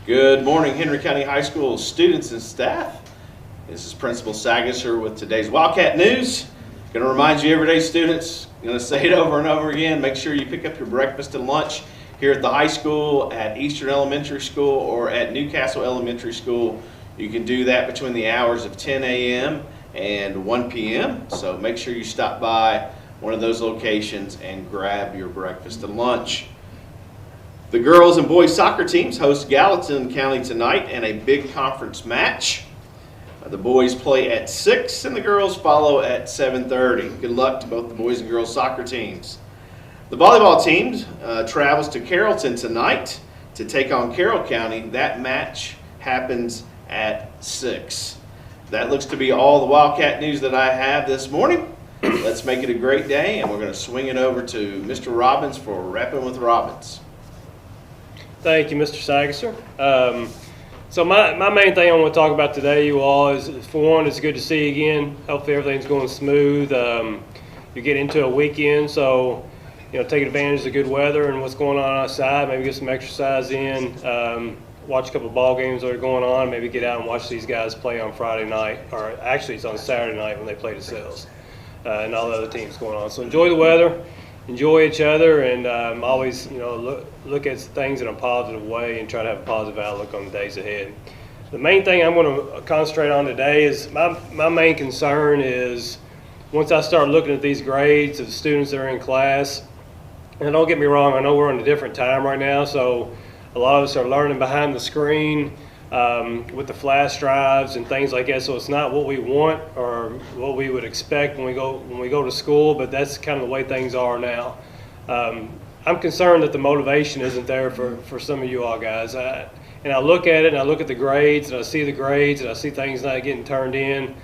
Good morning, Henry County High School students and staff. This is Principal Sagisser with today's Wildcat News. Going to remind you every day, students, going to say it over and over again, make sure you pick up your breakfast and lunch here at the high school, at Eastern Elementary School, or at Newcastle Elementary School. You can do that between the hours of 10 a.m. and 1 p.m. So make sure you stop by one of those locations and grab your breakfast and lunch. The girls and boys soccer teams host Gallatin County tonight in a big conference match. The boys play at 6 and the girls follow at 7:30. Good luck to both the boys and girls soccer teams. The volleyball team travels to Carrollton tonight to take on Carroll County. That match happens at 6. That looks to be all the Wildcat news that I have this morning. Let's make it a great day, and we're going to swing it over to Mr. Robbins for Rapping with Robbins. Thank you, Mr. Sagisser. So my main thing I want to talk about today, you all, is for one, it's good to see you again. Hopefully everything's going smooth. You get into a weekend, so take advantage of the good weather and what's going on outside. Maybe get some exercise in. Watch a couple of ball games that are going on. Maybe get out and watch these guys play on Friday night, or actually it's on Saturday night when they play the Sales and all the other teams going on. So enjoy the weather. Enjoy each other, and always, look at things in a positive way and try to have a positive outlook on the days ahead. The main thing I'm going to concentrate on today is my main concern is once I start looking at these grades of the students that are in class, and don't get me wrong, I know we're on a different time right now, so a lot of us are learning behind the screen with the flash drives and things like that, so it's not what we want or what we would expect when we go to school, but that's kind of the way things are now. I'm concerned that the motivation isn't there for some of you all guys. And I look at it and I look at the grades and I see the grades and I see things not getting turned in.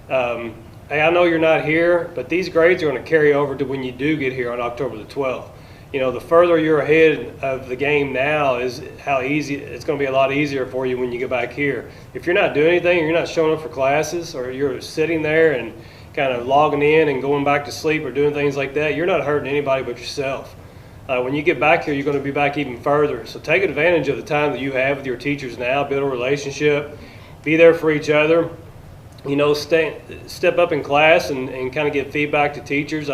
Hey, I know you're not here, but these grades are going to carry over to when you do get here on October the 12th. The further you're ahead of the game now is how easy it's going to be. A lot easier for you when you get back here. If you're not doing anything, or you're not showing up for classes, or you're sitting there and kind of logging in and going back to sleep or doing things like that, you're not hurting anybody but yourself. When you get back here, you're going to be back even further. So take advantage of the time that you have with your teachers now. Build a relationship. Be there for each other. Step up in class and kind of give feedback to teachers.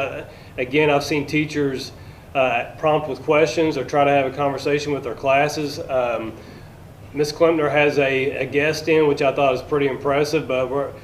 Again, I've seen teachers prompt with questions or try to have a conversation with their classes. Ms. Klemner has a guest in, which I thought was pretty impressive, but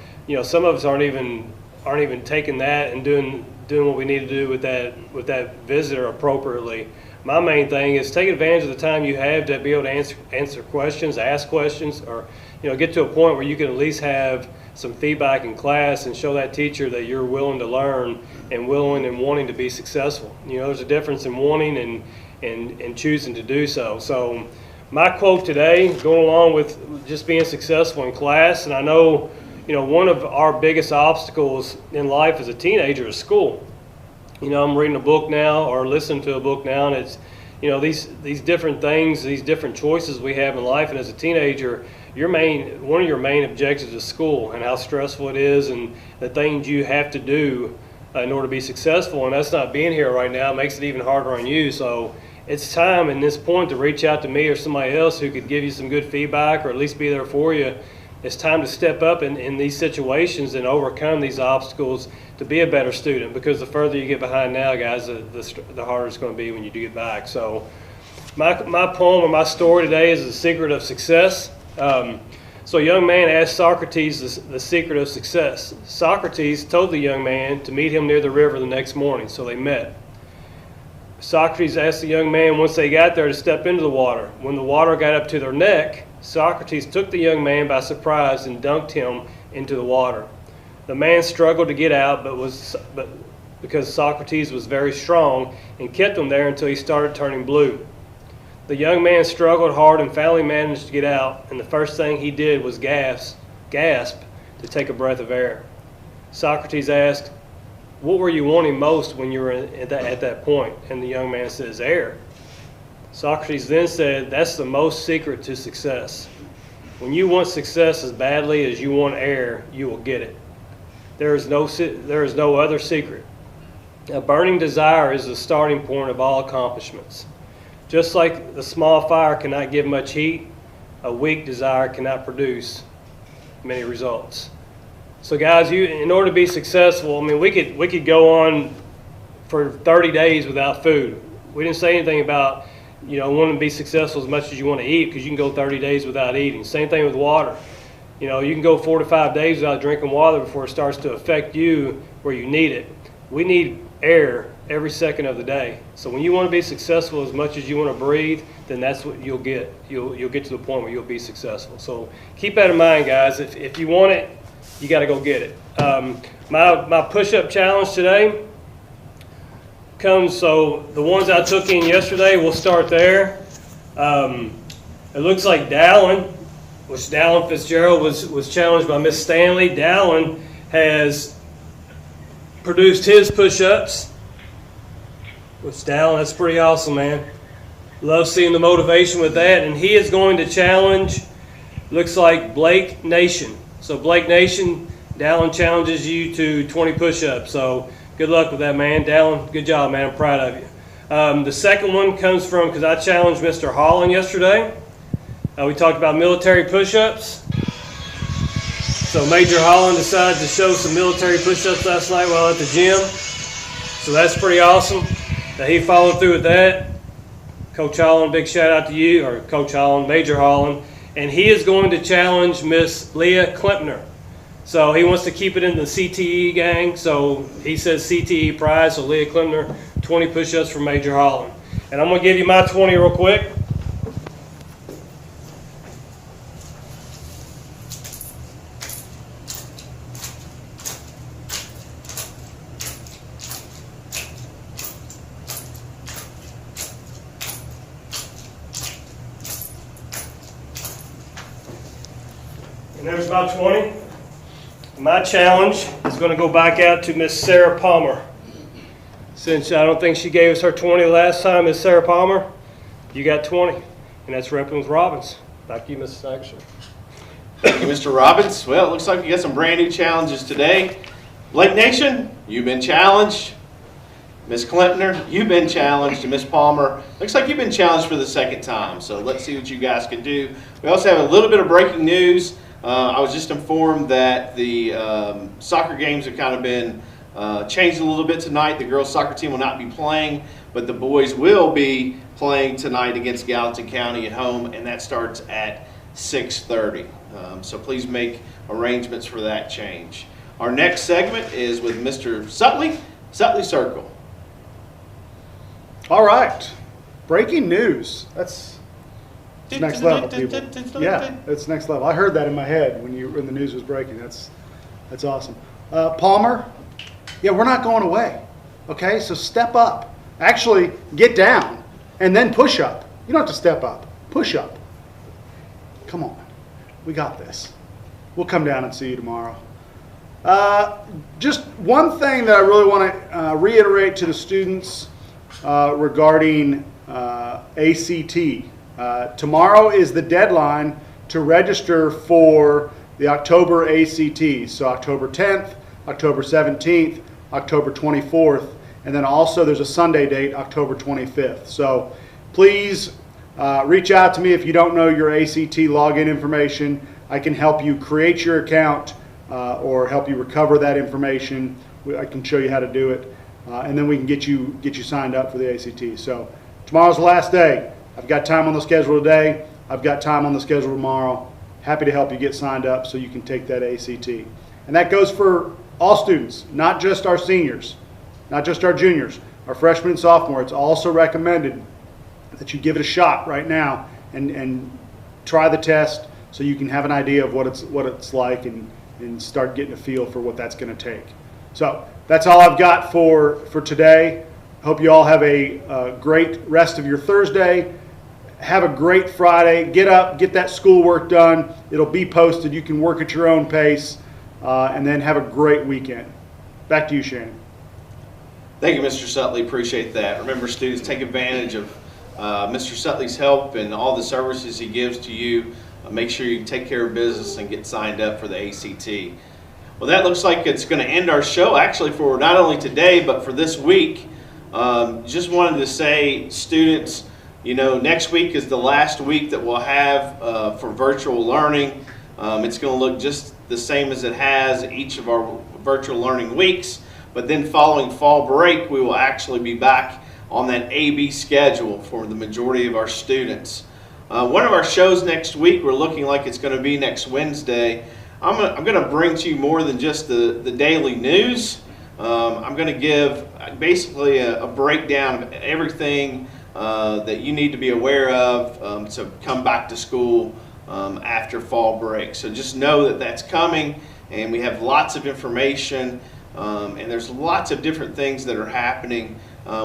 some of us aren't even taking that and doing what we need to do with that visitor appropriately. My main thing is take advantage of the time you have to be able to answer questions, ask questions, or get to a point where you can at least have some feedback in class and show that teacher that you're willing to learn and willing and wanting to be successful. There's a difference in wanting and choosing to do so. So my quote today, going along with just being successful in class, and I know one of our biggest obstacles in life as a teenager is school. I'm reading a book now or listening to a book now, and it's these different things, these different choices we have in life, and as a teenager, one of your main objectives is school and how stressful it is and the things you have to do in order to be successful, and that's not being here right now makes it even harder on you. So it's time in this point to reach out to me or somebody else who could give you some good feedback or at least be there for you. It's time to step up in these situations and overcome these obstacles to be a better student, because the further you get behind now, guys, the harder it's going to be when you do get back. So my poem or my story today is The Secret of Success. So a young man asked Socrates the secret of success. Socrates told the young man to meet him near the river the next morning, so they met. Socrates asked the young man once they got there to step into the water. When the water got up to their neck, Socrates took the young man by surprise and dunked him into the water. The man struggled to get out, but because Socrates was very strong and kept him there until he started turning blue. The young man struggled hard and finally managed to get out, and the first thing he did was gasp to take a breath of air. Socrates asked, "What were you wanting most when you were at that point?" And the young man says, "Air." Socrates then said, "That's the most secret to success. When you want success as badly as you want air, you will get it. There is no other secret. A burning desire is the starting point of all accomplishments. Just like the small fire cannot give much heat, a weak desire cannot produce many results. So guys, in order to be successful, I mean, we could go on for 30 days without food. We didn't say anything about, wanting to be successful as much as you want to eat, because you can go 30 days without eating. Same thing with water. You can go 4 to 5 days without drinking water before it starts to affect you where you need it. We need air every second of the day. So when you want to be successful as much as you want to breathe, then that's what you'll get. You'll get to the point where you'll be successful. So keep that in mind, guys. If you want it, you got to go get it. My push-up challenge today comes, so the ones I took in yesterday, we'll start there. It looks like Dallin Fitzgerald was challenged by Miss Stanley. Dallin has produced his push-ups. That's pretty awesome, man. Love seeing the motivation with that. And he is going to challenge, looks like Blake Nation. So Blake Nation, Dallin challenges you to 20 push-ups. So good luck with that, man. Dallin, good job, man. I'm proud of you. The second one comes from, because I challenged Mr. Holland yesterday. We talked about military push-ups. So Major Holland decided to show some military push-ups last night while at the gym. So that's pretty awesome that he followed through with that. Coach Holland, big shout out to you, or Coach Holland, Major Holland. And he is going to challenge Miss Leah Klempner. So he wants to keep it in the CTE gang. So he says CTE prize. So Leah Klempner, 20 push-ups for Major Holland. And I'm going to give you my 20 real quick. And there's my 20. My challenge is going to go back out to Miss Sarah Palmer. Since I don't think she gave us her 20 last time, Miss Sarah Palmer, you got 20. And that's repping with Robbins. Back to you, Mrs. Saxon. Thank you, Mr. Robbins. Well, it looks like we got some brand new challenges today. Blake Nation, you've been challenged. Miss Klempner, you've been challenged. And Miss Palmer, looks like you've been challenged for the second time. So let's see what you guys can do. We also have a little bit of breaking news. I was just informed that the soccer games have kind of been changed a little bit tonight. The girls' soccer team will not be playing, but the boys will be playing tonight against Gallatin County at home, and that starts at 6:30. So please make arrangements for that change. Our next segment is with Mr. Sutley, Sutley Circle. All right, breaking news. That's next level, people. Yeah, it's next level. I heard that in my head when the news was breaking. That's awesome. Palmer, yeah, we're not going away. Okay, so step up. Actually, get down and then push up. You don't have to step up. Push up. Come on, we got this. We'll come down and see you tomorrow. Just one thing that I really want to reiterate to the students regarding ACT. Tomorrow is the deadline to register for the October ACT. So October 10th, October 17th, October 24th, and then also there's a Sunday date, October 25th. So please reach out to me if you don't know your ACT login information. I can help you create your account or help you recover that information. I can show you how to do it, and then we can get you signed up for the ACT. So tomorrow's the last day. I've got time on the schedule today. I've got time on the schedule tomorrow. Happy to help you get signed up so you can take that ACT. And that goes for all students, not just our seniors, not just our juniors, our freshmen and sophomore. It's also recommended that you give it a shot right now and try the test so you can have an idea of what it's like and start getting a feel for what that's going to take. So that's all I've got for today. Hope you all have a great rest of your Thursday. Have a great Friday. Get up, get that schoolwork done. It'll be posted. You can work at your own pace, and then have a great weekend. Back to you, Shane. Thank you, Mr. Sutley. Appreciate that. Remember, students, take advantage of Mr. Sutley's help and all the services he gives to you. Make sure you take care of business and get signed up for the ACT. Well, that looks like it's going to end our show, actually, for not only today, but for this week. Just wanted to say, students, You know, next week is the last week that we'll have for virtual learning. It's going to look just the same as it has each of our virtual learning weeks, but then following fall break, we will actually be back on that AB schedule for the majority of our students. One of our shows next week, we're looking like it's going to be next Wednesday. I'm going to bring to you more than just the daily news. I'm going to give basically a breakdown of everything that you need to be aware of to come back to school after fall break. So just know that that's coming, and we have lots of information, and there's lots of different things that are happening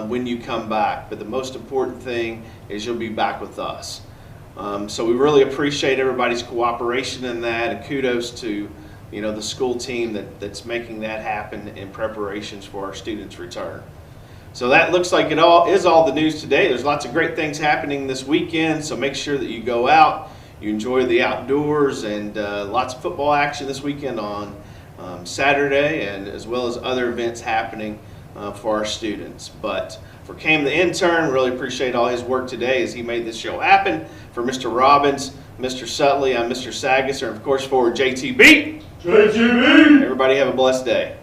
when you come back. But the most important thing is you'll be back with us. So we really appreciate everybody's cooperation in that, and kudos to the school team that's making that happen in preparations for our students' return. So that looks like it is all the news today. There's lots of great things happening this weekend, so make sure that you go out, you enjoy the outdoors, and lots of football action this weekend on Saturday, and as well as other events happening for our students. But for Cam the intern, really appreciate all his work today as he made this show happen. For Mr. Robbins, Mr. Sutley, I'm Mr. Sagasser, and of course for JTB. JTB! Everybody have a blessed day.